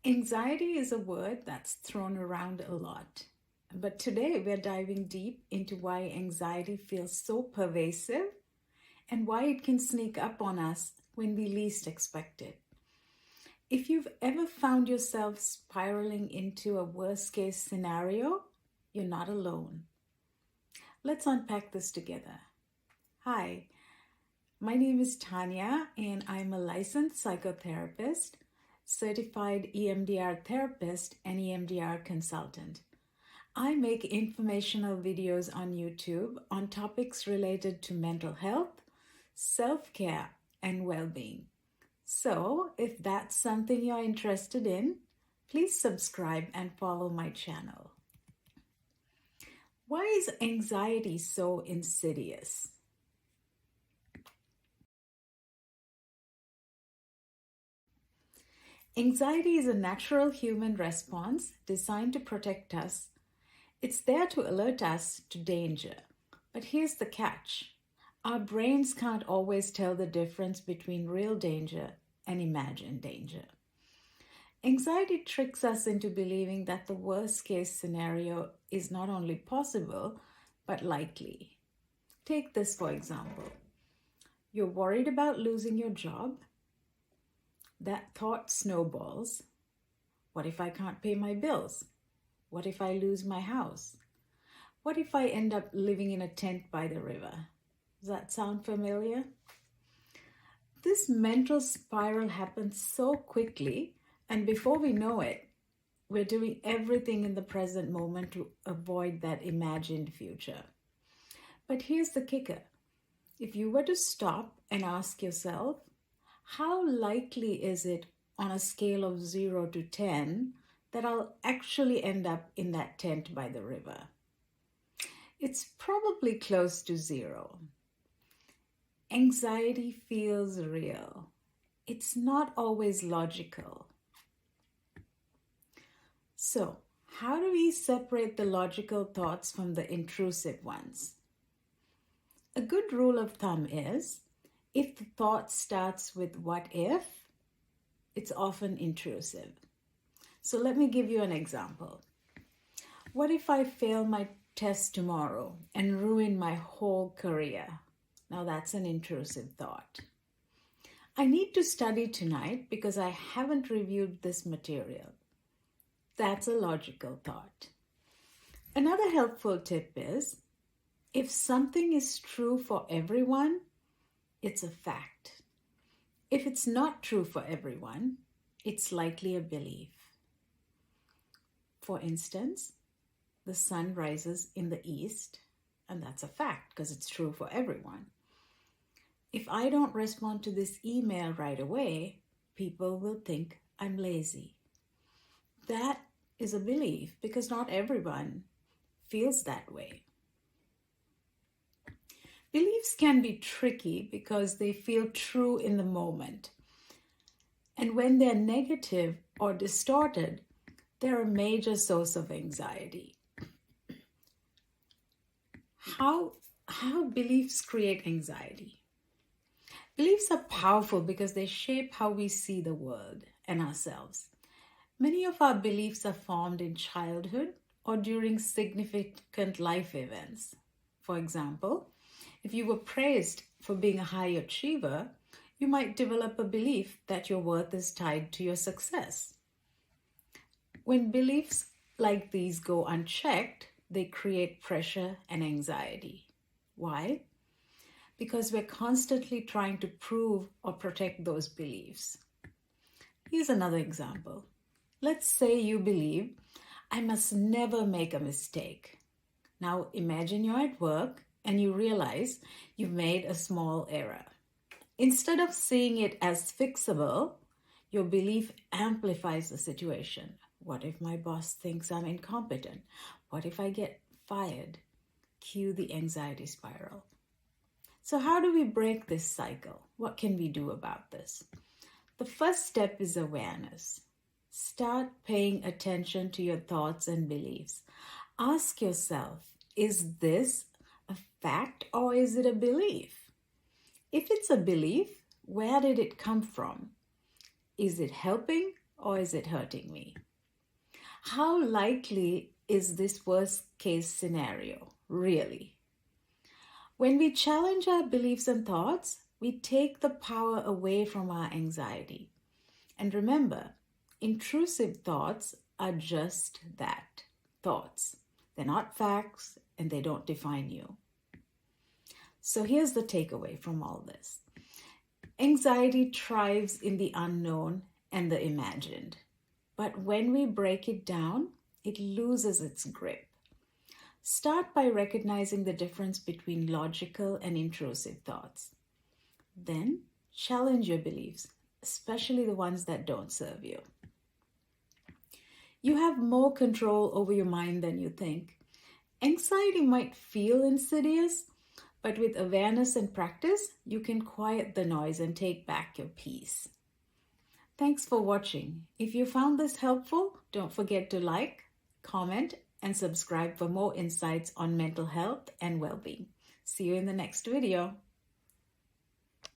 Anxiety is a word that's thrown around a lot. But today we're diving deep into why anxiety feels so pervasive and why it can sneak up on us when we least expect it. If you've ever found yourself spiraling into a worst case scenario, you're not alone. Let's unpack this together. Hi, my name is Tanya, and I'm a licensed psychotherapist, certified EMDR therapist, and EMDR consultant. I make informational videos on YouTube on topics related to mental health, self-care, and well-being. So, if that's something you're interested in, please subscribe and follow my channel. Why is anxiety so insidious? Anxiety is a natural human response designed to protect us. It's there to alert us to danger. But here's the catch. Our brains can't always tell the difference between real danger and imagined danger. Anxiety tricks us into believing that the worst case scenario is not only possible, but likely. Take this for example. You're worried about losing your job. That thought snowballs. What if I can't pay my bills? What if I lose my house? What if I end up living in a tent by the river? Does that sound familiar? This mental spiral happens so quickly, and before we know it, we're doing everything in the present moment to avoid that imagined future. But here's the kicker. If you were to stop and ask yourself, how likely is it on a scale of 0 to 10 that I'll actually end up in that tent by the river? It's probably close to 0. Anxiety feels real. It's not always logical. So, how do we separate the logical thoughts from the intrusive ones? A good rule of thumb is, if the thought starts with what if, it's often intrusive. So let me give you an example. What if I fail my test tomorrow and ruin my whole career? Now that's an intrusive thought. I need to study tonight because I haven't reviewed this material. That's a logical thought. Another helpful tip is, if something is true for everyone, it's a fact. If it's not true for everyone, it's likely a belief. For instance, the sun rises in the east, and that's a fact because it's true for everyone. If I don't respond to this email right away, people will think I'm lazy. That is a belief because not everyone feels that way. Beliefs can be tricky because they feel true in the moment. And when they're negative or distorted, they're a major source of anxiety. How beliefs create anxiety? Beliefs are powerful because they shape how we see the world and ourselves. Many of our beliefs are formed in childhood or during significant life events. For example, if you were praised for being a high achiever, you might develop a belief that your worth is tied to your success. When beliefs like these go unchecked, they create pressure and anxiety. Why? Because we're constantly trying to prove or protect those beliefs. Here's another example. Let's say you believe, I must never make a mistake. Now imagine you're at work and you realize you've made a small error. Instead of seeing it as fixable, your belief amplifies the situation. What if my boss thinks I'm incompetent? What if I get fired? Cue the anxiety spiral. So how do we break this cycle? What can we do about this? The first step is awareness. Start paying attention to your thoughts and beliefs. Ask yourself, is this a fact or is it a belief? If it's a belief, where did it come from? Is it helping or is it hurting me? How likely is this worst case scenario, really? When we challenge our beliefs and thoughts, we take the power away from our anxiety. And remember, intrusive thoughts are just that, thoughts. They're not facts and they don't define you. So here's the takeaway from all this. Anxiety thrives in the unknown and the imagined. But when we break it down, it loses its grip. Start by recognizing the difference between logical and intrusive thoughts. Then challenge your beliefs, especially the ones that don't serve you. You have more control over your mind than you think. Anxiety might feel insidious, but with awareness and practice, you can quiet the noise and take back your peace. Thanks for watching. If you found this helpful, don't forget to like, comment, and subscribe for more insights on mental health and well-being. See you in the next video.